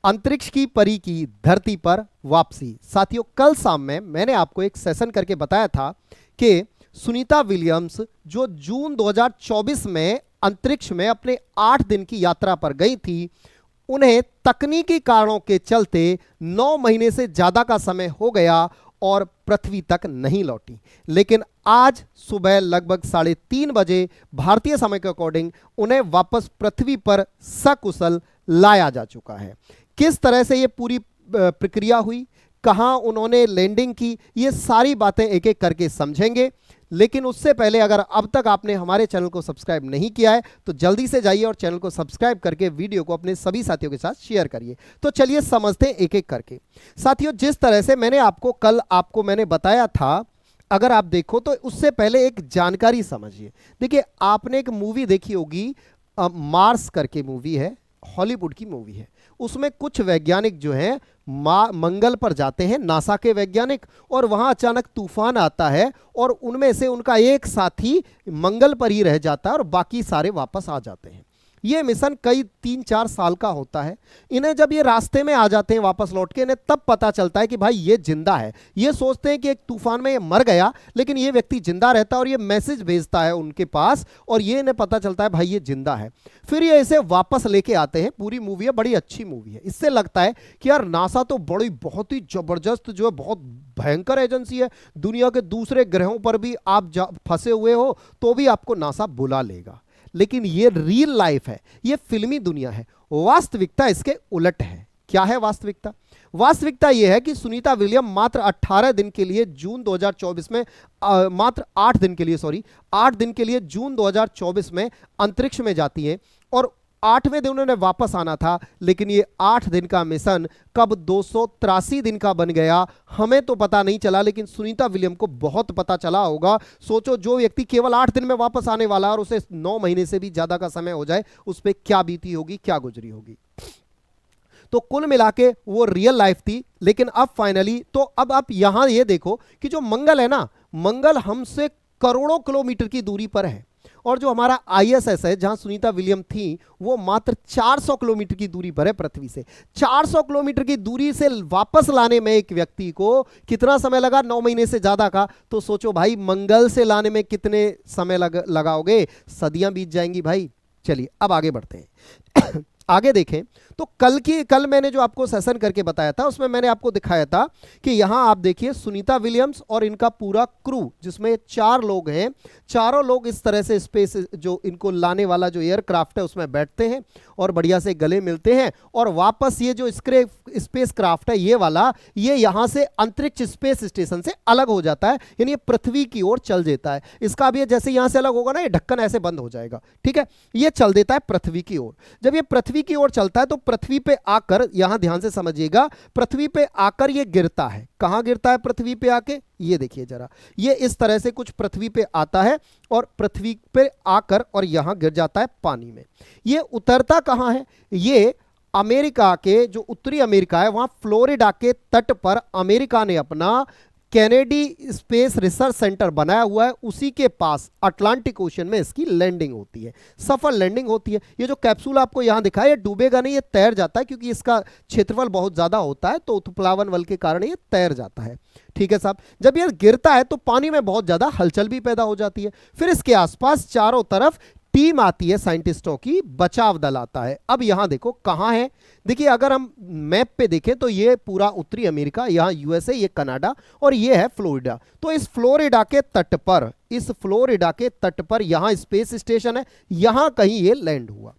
अंतरिक्ष की परी की धरती पर वापसी। साथियों, कल शाम में मैंने आपको एक सेशन करके बताया था कि सुनीता विलियम्स जो जून 2024 में अंतरिक्ष में अपने 8 दिन की यात्रा पर गई थी, उन्हें तकनीकी कारणों के चलते 9 महीने से ज्यादा का समय हो गया और पृथ्वी तक नहीं लौटी। लेकिन आज सुबह लगभग 3:30 बजे भारतीय समय के अकॉर्डिंग उन्हें वापस पृथ्वी पर सकुशल लाया जा चुका है। किस तरह से ये पूरी प्रक्रिया हुई, कहां उन्होंने लैंडिंग की, ये सारी बातें एक एक करके समझेंगे। लेकिन उससे पहले अगर अब तक आपने हमारे चैनल को सब्सक्राइब नहीं किया है तो जल्दी से जाइए और चैनल को सब्सक्राइब करके वीडियो को अपने सभी साथियों के साथ शेयर करिए। तो चलिए समझते हैं एक एक करके। साथियों, जिस तरह से मैंने आपको मैंने बताया था, अगर आप देखो तो उससे पहले एक जानकारी समझिए। देखिए, आपने एक मूवी देखी होगी, मार्स करके मूवी है, हॉलीवुड की मूवी है। उसमें कुछ वैज्ञानिक जो हैं मंगल पर जाते हैं, नासा के वैज्ञानिक, और वहां अचानक तूफान आता है और उनमें से उनका एक साथी मंगल पर ही रह जाता है और बाकी सारे वापस आ जाते हैं। ये मिशन कई 3-4 साल का होता है। इन्हें जब ये रास्ते में आ जाते हैं वापस लौट के, इन्हें तब पता चलता है कि भाई ये जिंदा है। ये सोचते हैं कि एक तूफान में ये मर गया, लेकिन ये व्यक्ति जिंदा रहता है और ये मैसेज भेजता है उनके पास और ये इन्हें पता चलता है भाई ये जिंदा है। फिर ये इसे वापस लेके आते हैं। पूरी मूवी है, बड़ी अच्छी मूवी है। इससे लगता है कि यार नासा तो बहुत ही जबरदस्त जो है, बहुत भयंकर एजेंसी है। दुनिया के दूसरे ग्रहों पर भी आप फंसे हुए हो तो भी आपको नासा बुला लेगा। लेकिन ये रियल लाइफ है, ये फिल्मी दुनिया है। वास्तविकता इसके उलट है। क्या है वास्तविकता? वास्तविकता यह है कि सुनीता विलियम मात्र 18 दिन के लिए जून 2024 में मात्र 8 दिन के लिए 8 दिन के लिए जून 2024 में अंतरिक्ष में जाती हैं और 8वें दिन उन्होंने वापस आना था। लेकिन ये 8 दिन का मिशन कब 283 दिन का बन गया, हमें तो पता नहीं चला, लेकिन सुनीता विलियम को बहुत पता चला होगा। सोचो, जो व्यक्ति केवल 8 दिन में वापस आने वाला और उसे 9 महीने से भी ज्यादा का समय हो जाए, उस पर क्या बीती होगी, क्या गुजरी होगी। तो कुल मिला के वो रियल लाइफ थी। लेकिन अब फाइनली, तो अब आप यहां ये देखो कि जो मंगल है ना, मंगल हमसे करोड़ों किलोमीटर की दूरी पर है और जो हमारा ISS है, जहां सुनीता विलियम थी, वो मात्र 400 किलोमीटर की दूरी पर है पृथ्वी से। 400 किलोमीटर की दूरी से वापस लाने में एक व्यक्ति को कितना समय लगा? 9 महीने से ज्यादा का। तो सोचो भाई, मंगल से लाने में कितने समय लगाओगे? सदियां बीत जाएंगी भाई। चलिए अब आगे बढ़ते हैं। आगे देखें तो कल मैंने जो आपको सेशन करके बताया था, उसमें मैंने आपको दिखाया था कि यहां आप देखिए सुनीता विलियम्स और इनका पूरा क्रू, जिसमें 4 लोग हैं, चारों लोग इस तरह से स्पेस, जो इनको लाने वाला जो एयरक्राफ्ट है उसमें बैठते हैं और बढ़िया से गले मिलते हैं और वापस ये जो स्पेस क्राफ्ट है ये वाला, ये यहां से अंतरिक्ष स्पेस स्टेशन से अलग हो जाता है, यानी ये पृथ्वी की ओर चल देता है। इसका अब ये जैसे यहां से अलग होगा ना, ये ढक्कन ऐसे बंद हो जाएगा, ठीक है। ये चल देता है पृथ्वी की ओर। जब ये पृथ्वी की ओर चलता है तो पृथ्वी पे आकर, यहां ध्यान से समझिएगा, पृथ्वी पे आकर ये गिरता है। कहां गिरता है पृथ्वी पे आके? ये देखिए जरा, ये इस तरह से कुछ पृथ्वी पे आता है और पृथ्वी पे आकर और यहां गिर जाता है पानी में। ये उतरता कहां है? ये अमेरिका के, जो उत्तरी अमेरिका है, वहां फ्लोरिडा के तट पर अमेरिका ने अपना कैनेडी स्पेस रिसर्च सेंटर बनाया हुआ है। उसी के पास अटलांटिक ओशन में इसकी लैंडिंग होती है, सफल लैंडिंग होती है। ये जो कैप्सूल आपको यहां दिखा है, ये डूबेगा नहीं, ये तैर जाता है, क्योंकि इसका क्षेत्रफल बहुत ज्यादा होता है, तो उत्प्लावन बल के कारण ये तैर जाता है, ठीक है साहब। जब ये गिरता है तो पानी में बहुत ज्यादा हलचल भी पैदा हो जाती है। फिर इसके आसपास चारों तरफ टीम आती है साइंटिस्टों की, बचाव दल आता है। अब यहां देखो कहां है, देखिए अगर हम मैप पे देखें तो ये पूरा उत्तरी अमेरिका, यहां USA, ये कनाडा और ये है फ्लोरिडा। तो इस फ्लोरिडा के तट पर यहां स्पेस स्टेशन है, यहां कहीं ये लैंड हुआ।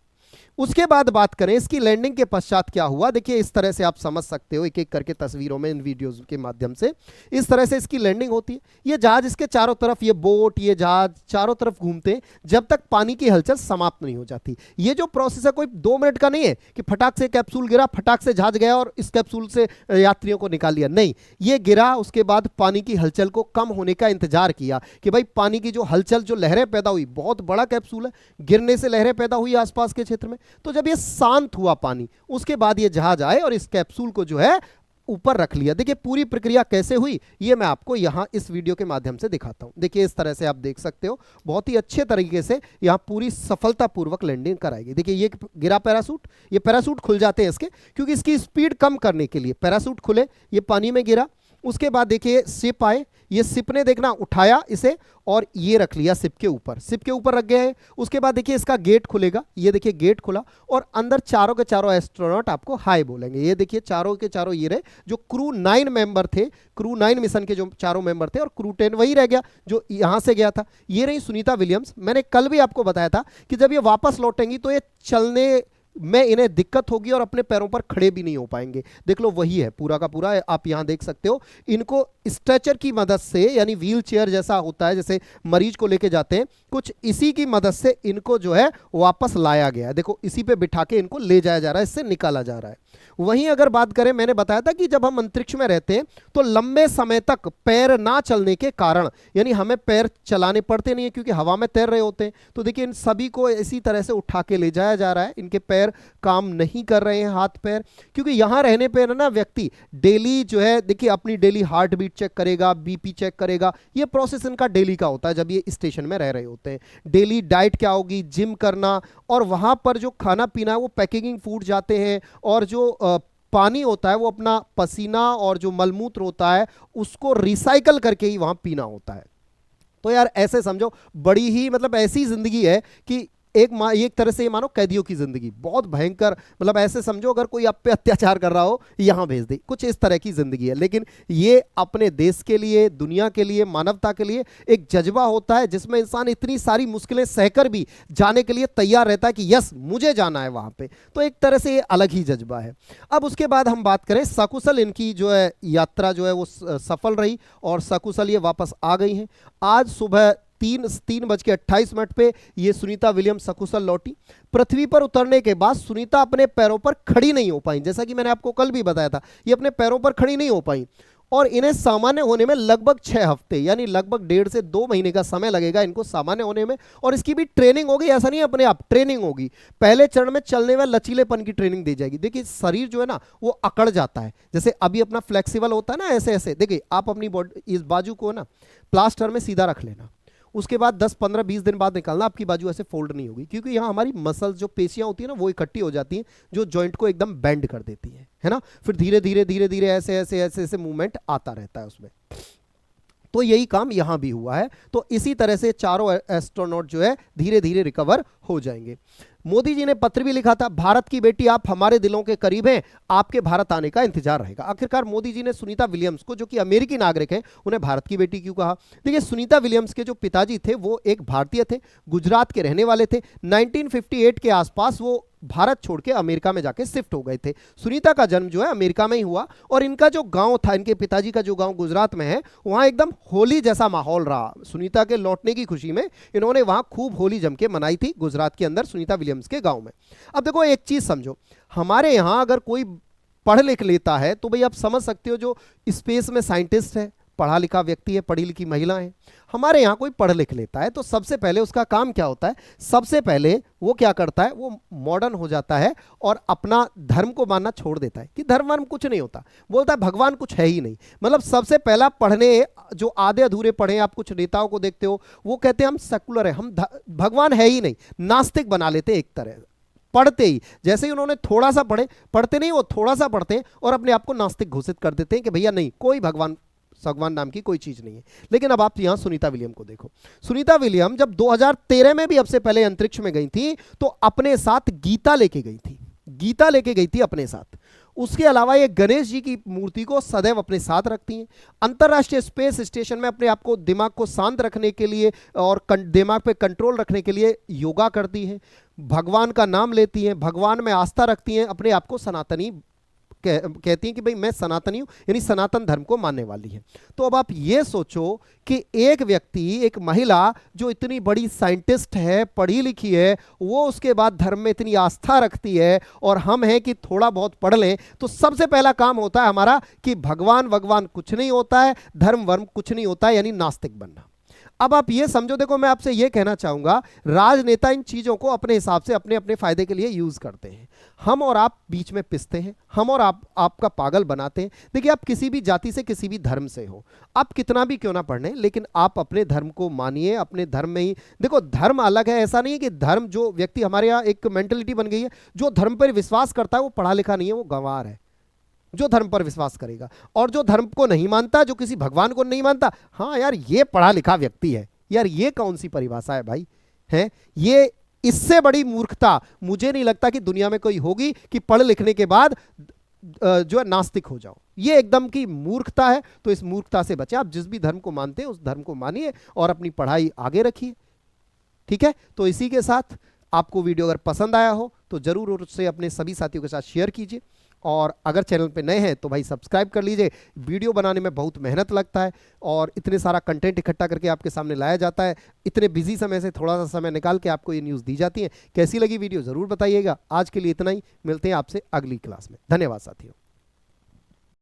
उसके बाद बात करें इसकी लैंडिंग के पश्चात क्या हुआ। देखिए इस तरह से आप समझ सकते हो एक एक करके तस्वीरों में, इन वीडियोस के माध्यम से इस तरह से इसकी लैंडिंग होती है। ये जहाज इसके चारों तरफ, ये बोट, ये जहाज चारों तरफ घूमते हैं जब तक पानी की हलचल समाप्त नहीं हो जाती। ये जो प्रोसेस है कोई 2 मिनट का नहीं है कि फटाक से कैप्सूल गिरा, फटाक से जहाज गया और इस कैप्सूल से यात्रियों को निकाल लिया। नहीं, ये गिरा, उसके बाद पानी की हलचल को कम होने का इंतजार किया कि भाई पानी की जो हलचल, जो लहरें पैदा हुई, बहुत बड़ा कैप्सूल है, गिरने से लहरें पैदा हुई आसपास के क्षेत्र में। तो जब ये शांत हुआ पानी, उसके बाद ये जहाज आए और इस कैप्सूल को जो है ऊपर रख लिया। देखिए पूरी प्रक्रिया कैसे हुई ये मैं आपको यहां इस वीडियो के माध्यम से दिखाता हूं। देखिए इस तरह से आप देख सकते हो, बहुत ही अच्छे तरीके से यहां पूरी सफलतापूर्वक लैंडिंग कराएगी। देखिए ये गिरा पैरासूट, ये पैरासूट खुल जाते हैं इसके, क्योंकि इसकी स्पीड कम करने के लिए पैरासूट खुले, ये पानी में गिरा। उसके बाद देखिए सिप आए, ये सिप ने देखना उठाया इसे और ये रख लिया सिप के ऊपर, सिप के ऊपर रख गए। उसके बाद देखिए इसका गेट खुलेगा, ये देखिए गेट खुला और अंदर चारों के चारों एस्ट्रोनॉट आपको हाय बोलेंगे। ये देखिए चारों के चारों ये रहे जो क्रू 9 मेंबर थे, क्रू 9 मिशन के जो चारों मेंबर थे, और क्रू 10 वही रह गया जो यहां से गया था। ये रही सुनीता विलियम्स। मैंने कल भी आपको बताया था कि जब ये वापस लौटेंगी तो ये चलने में इन्हें दिक्कत होगी और अपने पैरों पर खड़े भी नहीं हो पाएंगे। देख लो वही है पूरा का पूरा, आप यहां देख सकते हो। इनको स्ट्रेचर की मदद से, यानी व्हील चेयर जैसा होता है जैसे मरीज को लेके जाते हैं, कुछ इसी की मदद से इनको जो है वापस लाया गया है। देखो इसी पे बिठा के इनको ले जाया जा रहा है, इससे निकाला जा रहा है। वहीं अगर बात करें, मैंने बताया था कि जब हम अंतरिक्ष में रहते हैं तो लंबे समय तक पैर ना चलने के कारण, यानी हमें पैर चलाने पड़ते नहीं है क्योंकि हवा में तैर रहे होते हैं। तो देखिए इन सभी को इसी तरह से उठा के ले जाया जा रहा है। इनके पैर काम नहीं कर रहे हैं, हाथ पैर, क्योंकि यहां रहने पर ना व्यक्ति डेली जो है देखिए अपनी डेली हार्ट बीट चेक करेगा, बीपी चेक करेगा। ये प्रोसेस इनका डेली का होता है जब ये स्टेशन में रह रहे होते हैं। डेली डाइट क्या होगी, जिम करना, और वहां पर जो खाना पीना है वो पैकेजिंग फूड जाते हैं, और जो पानी होता है वो अपना पसीना और जो मलमूत्र होता है उसको रिसाइकल करके ही वहां पीना होता है। तो यार ऐसे समझो, बड़ी ही मतलब ऐसी जिंदगी है कि एक तरह से ये मानो कैदियों की जिंदगी, बहुत भयंकर। मतलब ऐसे समझो अगर कोई आप पे अत्याचार कर रहा हो यहां भेज दे, कुछ इस तरह की जिंदगी है। लेकिन ये अपने देश के लिए, दुनिया के लिए, मानवता के लिए एक जज्बा होता है जिसमें इंसान इतनी सारी मुश्किलें सहकर भी जाने के लिए तैयार रहता है कि यस मुझे जाना है वहां पे। तो एक तरह से ये अलग ही जज्बा है। अब उसके बाद हम बात करें सकुशल, इनकी जो है यात्रा जो है वो सफल रही और सकुशल ये वापस आ गई हैं। आज सुबह 3:28 पे ये सुनीता विलियम्स सकुशल लौटी। पृथ्वी पर उतरने के बाद सुनीता अपने पैरों पर खड़ी नहीं हो पाई, जैसा कि मैंने आपको कल भी बताया था, ये अपने पैरों पर खड़ी नहीं हो पाई और इन्हें सामान्य होने में लगभग 6 हफ्ते यानी लगभग 1.5 से 2 महीने का समय लगेगा इनको सामान्य होने में। और इसकी भी ट्रेनिंग होगी, ऐसा नहीं अपने आप ट्रेनिंग होगी। पहले चरण में चलने में लचीलेपन की ट्रेनिंग दी जाएगी। देखिए शरीर जो है ना वो अकड़ जाता है, जैसे अभी अपना फ्लेक्सिबल होता है ना, ऐसे ऐसे। देखिए आप अपनी बॉडी इस बाजू को ना प्लास्टर में सीधा रख लेना, उसके बाद 10, 15, 20 दिन बाद निकालना, आपकी बाजू ऐसे फोल्ड नहीं होगी, क्योंकि यहाँ हमारी मसल्स जो पेशियां होती है ना वो इकट्ठी हो जाती हैं जो जॉइंट को एकदम बेंड कर देती है ना। फिर धीरे धीरे धीरे धीरे ऐसे ऐसे ऐसे ऐसे मूवमेंट आता रहता है उसमें। तो यही काम यहां भी हुआ है। तो इसी तरह से चारों एस्ट्रोनॉट जो है धीरे धीरे रिकवर हो जाएंगे। मोदी जी ने पत्र भी लिखा था, भारत की बेटी आप हमारे दिलों के करीब हैं, आपके भारत आने का इंतजार रहेगा। आखिरकार मोदी जी ने सुनीता विलियम्स को, जो कि अमेरिकी नागरिक हैं, उन्हें भारत की बेटी क्यों कहा? देखिए सुनीता विलियम्स के जो पिताजी थे वो एक भारतीय थे, गुजरात के रहने वाले थे। 1958 के आसपास वो भारत छोड़ के अमेरिका में जाके शिफ्ट हो गए थे। सुनीता का जन्म जो है अमेरिका में ही हुआ और इनका जो गांव था, इनके पिताजी का जो गांव गुजरात में है, वहां एकदम होली जैसा माहौल रहा। सुनीता के लौटने की खुशी में इन्होंने वहां खूब होली जम के मनाई थी गुजरात के अंदर सुनीता विलियम्स के गांव में। अब देखो एक चीज समझो, हमारे यहां अगर कोई पढ़ लिख लेता है तो भाई आप समझ सकते हो जो स्पेस में साइंटिस्ट है, पढ़ा लिखा व्यक्ति है, पढ़ी लिखी महिला है, हमारे यहाँ कोई पढ़ लिख लेता है तो सबसे पहले उसका काम क्या होता है? सबसे पहले वो क्या करता है? वो मॉडर्न हो जाता है और अपना धर्म को मानना छोड़ देता है कि धर्म वर्म कुछ नहीं होता, बोलता है भगवान कुछ है ही नहीं। मतलब सबसे पहला पढ़ने, जो आधे अधूरे पढ़े, आप कुछ नेताओं को देखते हो वो कहते हैं हम सेकुलर है, हम भगवान है ही नहीं, नास्तिक बना लेते एक तरह। पढ़ते ही जैसे ही उन्होंने थोड़ा सा पढ़े, पढ़ते नहीं वो थोड़ा सा पढ़ते हैं और अपने आप को नास्तिक घोषित कर देते हैं कि भैया नहीं, कोई भगवान भगवान नाम की कोई चीज नहीं है। लेकिन अब आप यहां सुनीता विलियम को देखो। सुनीता विलियम जब 2013 में भी अब से पहले अंतरिक्ष में गई थी तो अपने साथ गीता लेके गई थी, गीता लेके गई थी अपने साथ। उसके अलावा ये गणेश जी की मूर्ति को सदैव अपने साथ रखती हैं। अंतरराष्ट्रीय स्पेस स्टेशन में अपने आप को, दिमाग को शांत रखने के लिए और दिमाग पे कंट्रोल रखने के लिए योगा करती हैं, भगवान का नाम लेती हैं, भगवान में आस्था रखती हैं, अपने आप को सनातनी कहती हैं कि भाई मैं सनातनी हूं, यानी सनातन धर्म को मानने वाली है। तो अब आप ये सोचो कि एक व्यक्ति, एक महिला जो इतनी बड़ी साइंटिस्ट है, पढ़ी लिखी है, वो उसके बाद धर्म में इतनी आस्था रखती है और हम हैं कि थोड़ा बहुत पढ़ लें तो सबसे पहला काम होता है हमारा कि भगवान भगवान कुछ नहीं होता है, धर्म वर्म कुछ नहीं होता है, यानी नास्तिक बनना। अब आप ये समझो, देखो मैं आपसे ये कहना चाहूंगा, राजनेता इन चीजों को अपने हिसाब से अपने अपने फायदे के लिए यूज करते हैं। हम और आप बीच में पिसते हैं, हम और आप आपका पागल बनाते हैं। देखिए, आप किसी भी जाति से, किसी भी धर्म से हो, आप कितना भी क्यों ना पढ़ लें, लेकिन आप अपने धर्म को मानिए, अपने धर्म में ही देखो। धर्म अलग है, ऐसा नहीं है कि धर्म, जो व्यक्ति, हमारे यहाँ एक मेंटेलिटी बन गई है, जो धर्म पर विश्वास करता है वो पढ़ा लिखा नहीं है, वो गंवार है। जो धर्म पर विश्वास करेगा, और जो धर्म को नहीं मानता, जो किसी भगवान को नहीं मानता, हाँ यार ये पढ़ा लिखा व्यक्ति है। यार ये कौन सी परिभाषा है भाई, है ये? इससे बड़ी मूर्खता मुझे नहीं लगता कि दुनिया में कोई होगी कि पढ़ लिखने के बाद जो है नास्तिक हो जाओ। ये एकदम की मूर्खता है। तो इस मूर्खता से बचे। आप जिस भी धर्म को मानते हैं उस धर्म को मानिए और अपनी पढ़ाई आगे रखिए, ठीक है? तो इसी के साथ आपको वीडियो अगर पसंद आया हो तो जरूर उससे अपने सभी साथियों के साथ शेयर कीजिए, और अगर चैनल पे नए हैं तो भाई सब्सक्राइब कर लीजिए। वीडियो बनाने में बहुत मेहनत लगता है और इतने सारा कंटेंट इकट्ठा करके आपके सामने लाया जाता है। इतने बिजी समय से थोड़ा सा समय निकाल के आपको ये न्यूज़ दी जाती है। कैसी लगी वीडियो ज़रूर बताइएगा। आज के लिए इतना ही, मिलते हैं आपसे अगली क्लास में। धन्यवाद साथियों।